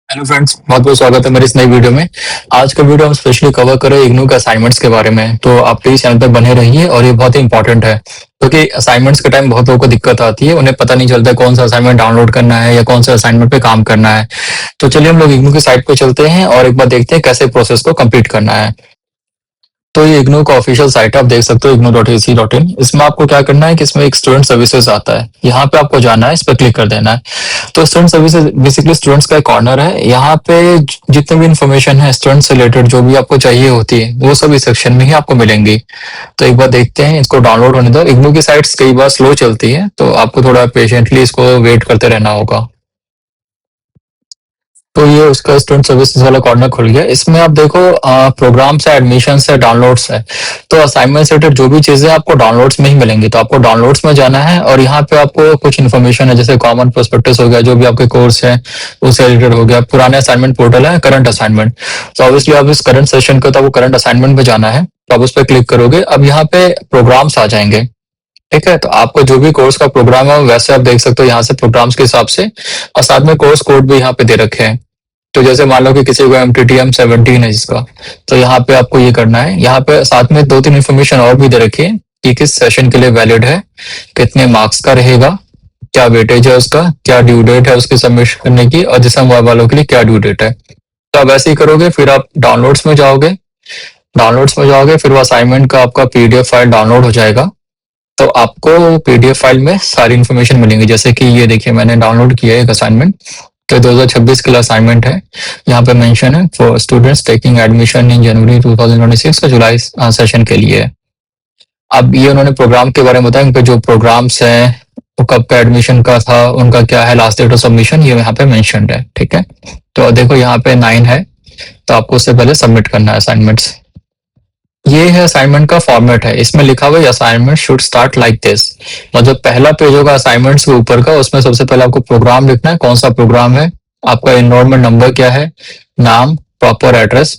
Hello friends, बहुत बहुत स्वागत है मेरे इस नई वीडियो में। आज का वीडियो हम स्पेशली कवर करें इग्नू के असाइनमेंट्स के बारे में। तो आप प्लीज चैनल पे बने रहिए और ये बहुत ही इंपॉर्टेंट है क्योंकि असाइनमेंट्स के टाइम बहुत लोगों को दिक्कत आती है, उन्हें पता नहीं चलता कौन सा असाइनमेंट डाउनलोड करना है या कौन सा असाइनमेंट पे काम करना है। तो चलिए हम लोग इग्नू की साइट पे चलते हैं और एक बार देखते हैं कैसे प्रोसेस को कंप्लीट करना है। तो ये इग्नू का ऑफिशियल साइट है, आप देख सकते हो ignou.ac.in। इसमें आपको क्या करना है कि इसमें एक स्टूडेंट सर्विसेज आता है, यहाँ पे आपको जाना है, इस पर क्लिक कर देना है। तो स्टूडेंट सर्विसेज बेसिकली स्टूडेंट्स का एक कॉर्नर है। यहाँ पे जितने भी इन्फॉर्मेशन है स्टूडेंट से रिलेटेड जो भी आपको चाहिए होती है वो सब इस सेक्शन में ही आपको मिलेंगी। तो एक बार देखते हैं, इसको डाउनलोड होने दो। इग्नू की साइट्स कई बार स्लो चलती है तो आपको थोड़ा पेशेंटली इसको वेट करते रहना होगा। तो ये उसका स्टूडेंट सर्विसेज वाला कॉर्नर खुल गया। इसमें आप देखो प्रोग्राम्स है, एडमिशंस है, डाउनलोड्स है। तो असाइनमेंट से रिलेटेड जो भी चीजें आपको डाउनलोड्स में ही मिलेंगी, तो आपको डाउनलोड्स में जाना है और यहाँ पे आपको कुछ इन्फॉर्मेशन है, जैसे कॉमन प्रोस्पेक्टस हो गया, जो भी आपके कोर्स है उससे रिलेटेड हो गया, पुराने असाइनमेंट पोर्टल है, करंट असाइनमेंट। तो ऑब्वियसली आप इस करंट सेशन को, तो आपको करंट असाइनमेंट पे जाना है, तो आप उस पर क्लिक करोगे। अब यहाँ पे प्रोग्राम्स आ जाएंगे। ठीक है, तो आपको जो भी कोर्स का प्रोग्राम है वैसे आप देख सकते हो यहाँ से प्रोग्राम्स के हिसाब से, और साथ में कोर्स कोड भी यहाँ पे दे रखे हैं। तो जैसे मान लो कि किसी को MTTM 17 है जिसका, तो यहाँ पे आपको ये करना है। यहाँ पे साथ में दो तीन इन्फॉर्मेशन और भी दे रखी है कि किस सेशन के लिए वैलिड है, कितने मार्क्स का रहेगा, क्या वेटेज है उसका, क्या ड्यू डेट है उसकी सबमिट करने की, और दिसंबर वालों के लिए क्या ड्यू डेट है। तो आप ऐसे ही करोगे, फिर आप डाउनलोड्स में जाओगे। डाउनलोड्स में जाओगे, फिर वो असाइनमेंट का आपका PDF फाइल डाउनलोड हो जाएगा। तो आपको PDF फाइल में सारी इन्फॉर्मेशन मिलेंगी। जैसे कि ये देखिए, मैंने डाउनलोड किया है एक असाइनमेंट, तो 2026 के लिए असाइनमेंट है। यहाँ पे मेंशन है for students taking admission in January 2026 का जुलाई सेशन के लिए है। अब ये उन्होंने प्रोग्राम के बारे में बताया, उनके जो प्रोग्राम्स हैं वो कब का एडमिशन का था, उनका क्या है लास्ट डेट ऑफ सबमिशन, ये यहाँ पे मेंशनड है। ठीक है, तो देखो यहाँ पे 9 है, तो आपको उससे पहले सबमिट करना है असाइनमेंट्स। ये है असाइनमेंट का फॉर्मेट है, इसमें लिखा हुआ है assignment should start like this. मतलब पहला पेज होगा असाइनमेंट्स के ऊपर का, उसमें सबसे पहले आपको प्रोग्राम लिखना है, कौन सा प्रोग्राम है, आपका एनरोलमेंट नंबर क्या है, नाम, प्रॉपर एड्रेस,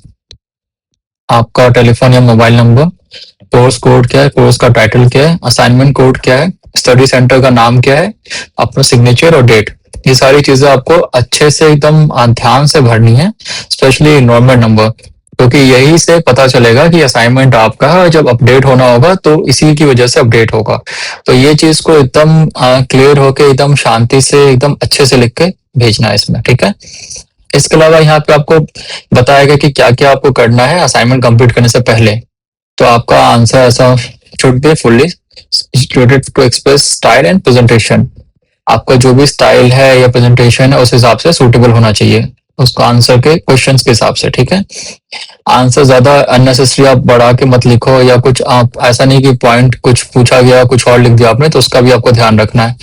आपका टेलीफोन या मोबाइल नंबर, कोर्स कोड क्या है, कोर्स का टाइटल क्या है, असाइनमेंट कोड क्या है, स्टडी सेंटर का नाम क्या है, अपना सिग्नेचर और डेट। ये सारी चीजें आपको अच्छे से एकदम ध्यान से भरनी है, स्पेशली एनरोलमेंट नंबर, क्योंकि यही से पता चलेगा कि असाइनमेंट आपका है। जब अपडेट होना होगा तो इसी की वजह से अपडेट होगा। तो ये चीज को एकदम क्लियर होके, एकदम शांति से, एकदम अच्छे से लिख के भेजना है इसमें। ठीक है, इसके अलावा यहाँ पे आपको बताएगा कि क्या क्या आपको करना है असाइनमेंट कंप्लीट करने से पहले। तो आपका आंसर ऐसा should be fully situated to express style and presentation. आपका जो भी स्टाइल है या प्रेजेंटेशन है उस हिसाब से सूटेबल होना चाहिए उसका आंसर के क्वेश्चंस के हिसाब से। ठीक है, आंसर ज्यादा अननेसेसरी आप बढ़ा के मत लिखो, या कुछ आप ऐसा नहीं कि पॉइंट कुछ पूछा गया कुछ और लिख दिया आपने, तो उसका भी आपको ध्यान रखना है।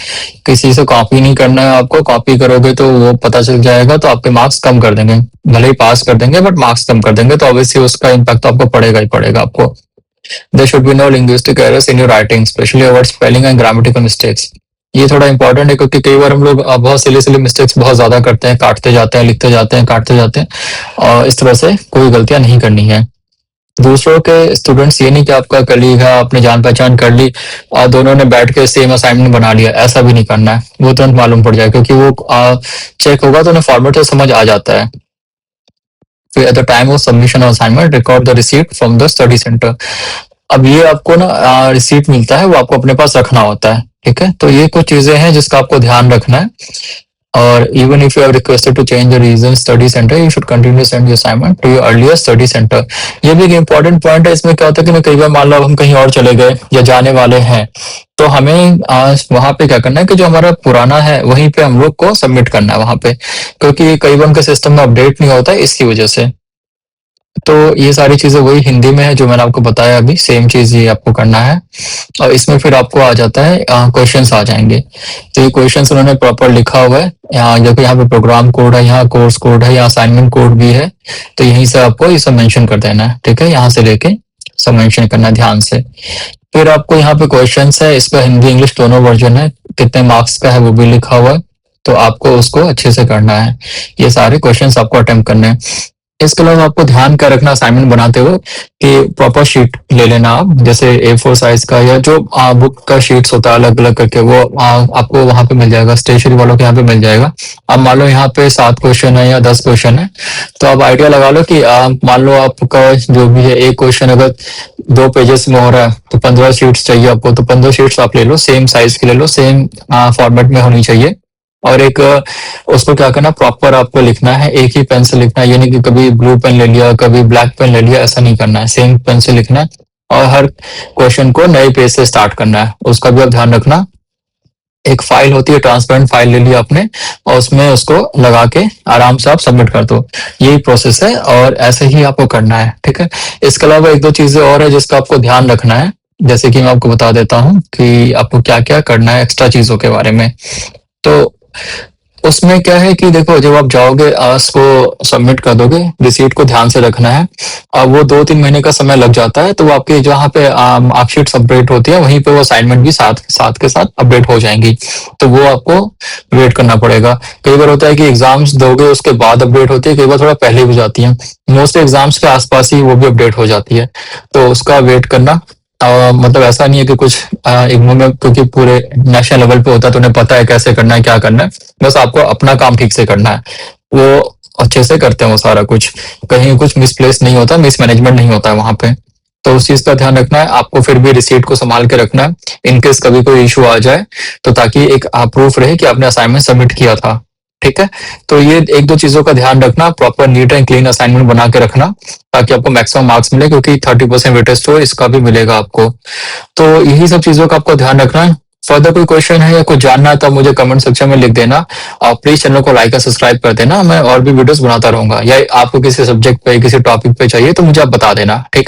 किसी से कॉपी नहीं करना है आपको, कॉपी करोगे तो वो पता चल जाएगा तो आपके मार्क्स कम कर देंगे। भले ही पास कर देंगे बट मार्क्स कम कर देंगे, तो ऑब्वियसली उसका इम्पैक्ट तो आपको पड़ेगा ही पड़ेगा आपको। There should be no linguistic errors in your writing, specially about spelling and grammatical mistakes. ये थोड़ा इंपॉर्टेंट है क्योंकि कई बार हम लोग बहुत सिली सिली मिस्टेक्स बहुत ज्यादा करते हैं, काटते जाते हैं, लिखते जाते हैं, काटते जाते हैं, और इस तरह से कोई गलतियां नहीं करनी है। दूसरों के स्टूडेंट्स, ये नहीं कि आपका कलीग है, आपने जान पहचान कर ली और दोनों ने बैठ के सेम असाइनमेंट बना लिया, ऐसा भी नहीं करना है। वो तुरंत मालूम पड़ जाए, क्योंकि वो चेक होगा तो उन्हें फॉर्मेट से समझ आ जाता है। फिर at the time of submission of assignment record the receipt from the study centre. अब ये आपको ना रिसीप्ट मिलता है, वो आपको अपने पास रखना होता है। ठीक है, तो ये कुछ चीजें हैं जिसका आपको ध्यान रखना है। और even if you have requested to change the region study centre, you should continue send your assignment to your earlier study centre. ये भी एक इंपॉर्टेंट पॉइंट है। इसमें क्या होता है कि ना, कई बार मान लो हम कहीं और चले गए या जाने वाले हैं, तो हमें वहां पे क्या करना है कि जो हमारा पुराना है वहीं पे हम लोग को सबमिट करना है वहां पे, क्योंकि कई बार उनके सिस्टम में अपडेट नहीं होता है इसकी वजह से। तो ये सारी चीजें वही हिंदी में है जो मैंने आपको बताया अभी, सेम चीज ये आपको करना है। और इसमें फिर आपको आ जाता है क्वेश्चंस आ जाएंगे। तो ये क्वेश्चंस उन्होंने प्रॉपर लिखा हुआ है। यहाँ देखो, यहाँ पे प्रोग्राम कोड है, यहाँ कोर्स कोड है, यहाँ असाइनमेंट कोड भी है। तो यहीं से आपको ये सब मेंशन कर देना है। ठीक है, यहाँ से लेके सब मेंशन करना है ध्यान से। फिर आपको यहाँ पे क्वेश्चंस है, इसका हिंदी इंग्लिश दोनों वर्जन है, कितने मार्क्स का है वो भी लिखा हुआ है। तो आपको उसको अच्छे से करना है, ये सारे क्वेश्चंस आपको अटेम्प्ट करने हैं। इसके अलावा आपको ध्यान क्या रखना असाइनमेंट बनाते हुए कि प्रॉपर शीट ले लेना आप, जैसे A4 साइज का या जो बुक का शीट्स होता है अलग अलग करके, वो आपको वहां पे मिल जाएगा, स्टेशनरी वालों के यहाँ पे मिल जाएगा। अब मान लो यहाँ पे 7 क्वेश्चन है या 10 क्वेश्चन है, तो आप आइडिया लगा लो कि मान लो आपका जो भी है एक क्वेश्चन अगर 2 पेजेस में हो रहा है तो 15 शीट्स चाहिए आपको, तो 15 शीट्स आप ले लो, सेम साइज की ले लो, सेम फॉर्मेट में होनी चाहिए। और एक उसको क्या करना, प्रॉपर आपको लिखना है, एक ही पेन से लिखना है, ये नहीं कि कभी ब्लू पेन ले लिया कभी ब्लैक पेन ले लिया, ऐसा नहीं करना है, सेम पेन से लिखना है। और हर क्वेश्चन को नए पेज से स्टार्ट करना है, उसका भी आप ध्यान रखना। एक फाइल होती है, ट्रांसपेरेंट फाइल ले लिया आपने और उसमें उसको लगा के आराम से आप सबमिट कर दो। यही प्रोसेस है और ऐसे ही आपको करना है, ठीक है। इसके अलावा एक दो चीजें और है जिसका आपको ध्यान रखना है, जैसे कि मैं आपको बता देता हूँ कि आपको क्या क्या करना है एक्स्ट्रा चीजों के बारे में। तो उसमें क्या है कि देखो, जब आप जाओगे उसको सबमिट कर दोगे, रिसीट को ध्यान से रखना है। अब वो 2-3 महीने का समय लग जाता है, तो वो आपके जहाँ पे मार्कशीट अपडेट होती है वहीं पे वो असाइनमेंट भी साथ साथ के साथ अपडेट हो जाएंगी, तो वो आपको वेट करना पड़ेगा। कई बार होता है कि एग्जाम्स दोगे उसके बाद अपडेट होती है, कई बार थोड़ा पहले भी जाती है, मोस्टली एग्जाम्स के आसपास ही वो भी अपडेट हो जाती है, तो उसका वेट करना। मतलब ऐसा नहीं है कि कुछ इग्नू में, क्योंकि पूरे नेशनल लेवल पे होता है तो उन्हें पता है कैसे करना है क्या करना है, बस आपको अपना काम ठीक से करना है। वो अच्छे से करते हैं वो सारा कुछ, कहीं कुछ मिसप्लेस नहीं होता, मिसमैनेजमेंट नहीं होता है वहां पे। तो उस चीज का ध्यान रखना है आपको, फिर भी रिसीट को संभाल के रखना है इनकेस कभी कोई इशू आ जाए, तो ताकि एक प्रूफ रहे कि आपने असाइनमेंट सबमिट किया था, ठीक है। तो ये एक दो चीजों का ध्यान रखना, proper neat and clean assignment बना के रखना ताकि आपको मैक्सिमम मार्क्स मिले, क्योंकि 30% वेटेज तो इसका भी मिलेगा आपको। तो यही सब चीजों का आपको ध्यान रखना है। फर्दर कोई क्वेश्चन है या कुछ जानना है तो मुझे कमेंट सेक्शन में लिख देना, और प्लीज चैनल को लाइक और सब्सक्राइब कर देना, मैं और भी वीडियोस बनाता रहूंगा, या आपको किसी सब्जेक्ट पे किसी टॉपिक पे चाहिए तो मुझे आप बता देना, ठीक है।